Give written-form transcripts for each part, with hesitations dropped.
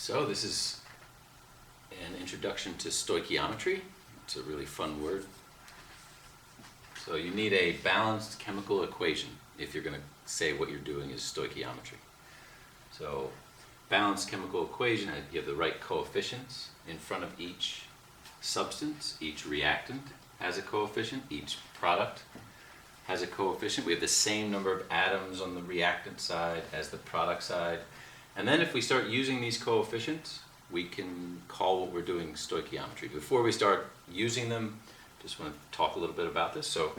So this is an introduction to stoichiometry. It's a really fun word. So you need a balanced chemical equation if you're going to say what you're doing is stoichiometry. So balanced chemical equation, you have the right coefficients in front of each substance. Each reactant has a coefficient. Each product has a coefficient. We have the same number of atoms on the reactant side as the product side. And then if we start using these coefficients, we can call what we're doing stoichiometry. Before we start using them, just want to talk a little bit about this. So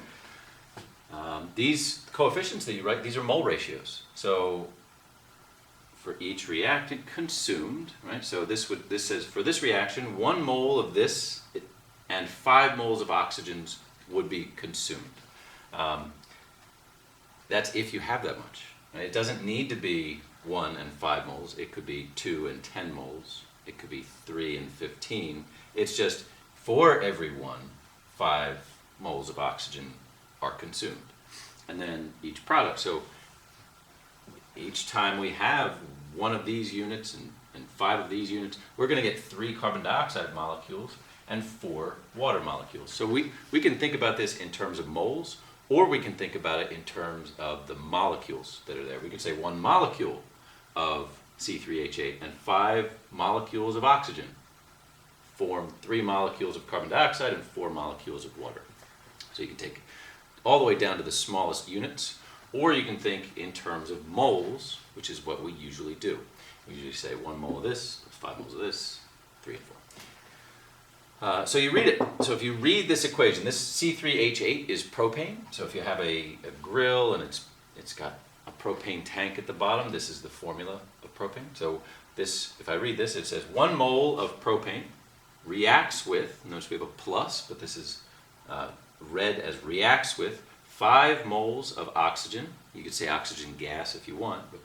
these coefficients that you write, these are mole ratios. So for each reactant consumed, right? So this says for this reaction, 1 mole of this and 5 moles of oxygens would be consumed. That's if you have that much. Right? It doesn't need to be 1 and 5 moles. It could be 2 and 10 moles. It could be 3 and 15. It's just for every 1, 5 moles of oxygen are consumed. And then each product. So each time we have 1 of these units and 5 of these units, we're going to get 3 carbon dioxide molecules and 4 water molecules. So we can think about this in terms of moles, or we can think about it in terms of the molecules that are there. We can say 1 molecule of C3H8 and 5 molecules of oxygen form 3 molecules of carbon dioxide and 4 molecules of water. So you can take all the way down to the smallest units, or you can think in terms of moles, which is what we usually do. We usually say 1 mole of this, 5 moles of this, 3 and 4. So you read it. So if you read this equation, this C3H8 is propane. So if you have a grill and it's got a propane tank at the bottom, this is the formula of propane. So this, if I read this, it says 1 mole of propane reacts with, notice we have a plus, but this is read as reacts with 5 moles of oxygen. You could say oxygen gas if you want, but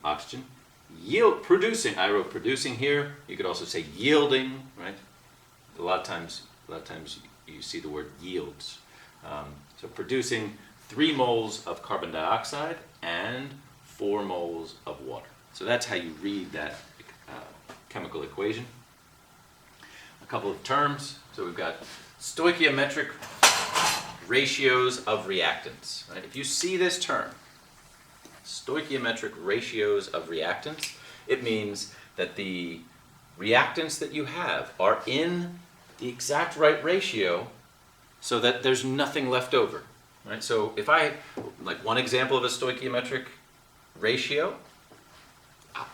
oxygen producing. I wrote producing here. You could also say yielding, right? A lot of times you see the word yields. So producing 3 moles of carbon dioxide and 4 moles of water. So that's how you read that chemical equation. A couple of terms. So we've got stoichiometric ratios of reactants. Right? If you see this term, stoichiometric ratios of reactants, it means that the reactants that you have are in the exact right ratio so that there's nothing left over. Right? So if I, like one example of a stoichiometric ratio,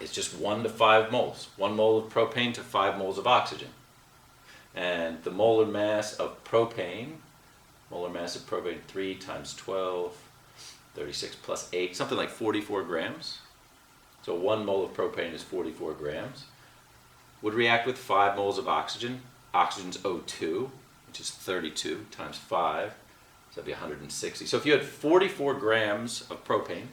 it's just 1 to 5 moles. 1 mole of propane to 5 moles of oxygen. And the molar mass of propane, 3 times 12, 36 plus 8, something like 44 grams. So 1 mole of propane is 44 grams. Would react with 5 moles of oxygen. Oxygen's O2, which is 32 times 5, so that'd be 160. So if you had 44 grams of propane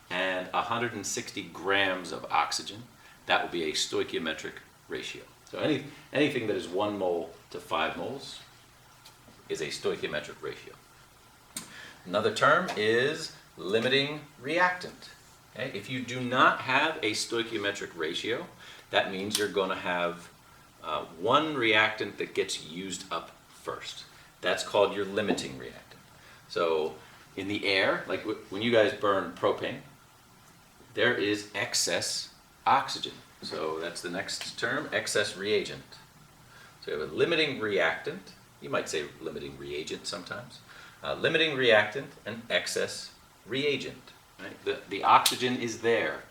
and 160 grams of oxygen, that would be a stoichiometric ratio. So anything that is 1 mole to 5 moles is a stoichiometric ratio. Another term is limiting reactant. Okay? If you do not have a stoichiometric ratio, that means you're going to have 1 reactant that gets used up first. That's called your limiting reactant. So in the air, like when you guys burn propane, there is excess oxygen. So that's the next term, excess reagent. So you have a limiting reactant. You might say limiting reagent sometimes. Limiting reactant and excess reagent. Right? The oxygen is there.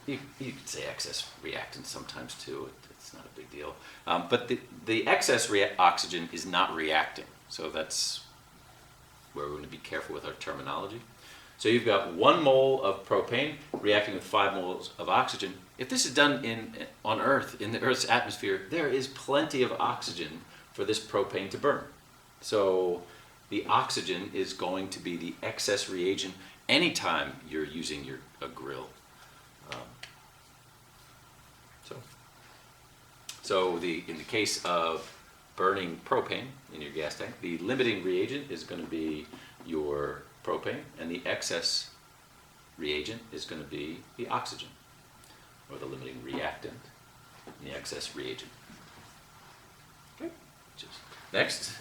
You could say excess reactant sometimes too. It's not a big deal. But the excess oxygen is not reacting. So that's where we're going to be careful with our terminology. So you've got 1 mole of propane reacting with 5 moles of oxygen. If this is done on Earth, in the Earth's atmosphere, there is plenty of oxygen for this propane to burn. So the oxygen is going to be the excess reagent anytime you're using a grill. So in the case of burning propane in your gas tank, the limiting reagent is going to be your propane, and the excess reagent is going to be the oxygen. or the limiting reactant, and the excess reagent. Okay. Next.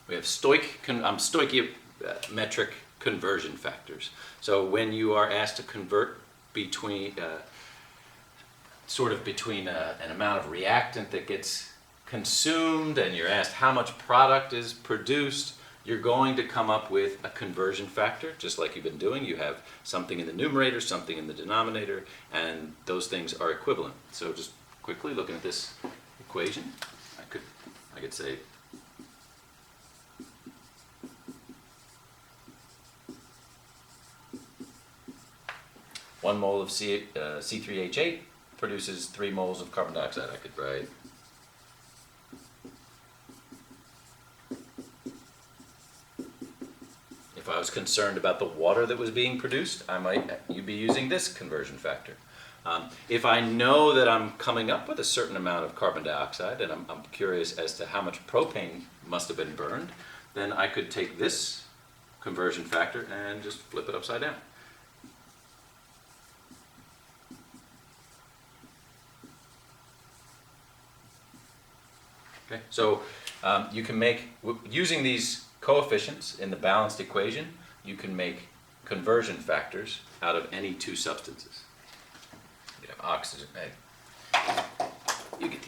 We have stoichiometric conversion factors. So when you are asked to convert between an amount of reactant that gets consumed, and you're asked how much product is produced, you're going to come up with a conversion factor, just like you've been doing. You have something in the numerator, something in the denominator, and those things are equivalent. So just quickly looking at this equation, I could say 1 mole of C3H8 produces 3 moles of carbon dioxide. I could write if I was concerned about the water that was being produced, you'd be using this conversion factor. If I know that I'm coming up with a certain amount of carbon dioxide, and I'm curious as to how much propane must have been burned, then I could take this conversion factor and just flip it upside down. Okay, so you can make, using these coefficients in the balanced equation, you can make conversion factors out of any two substances. You have oxygen, you get the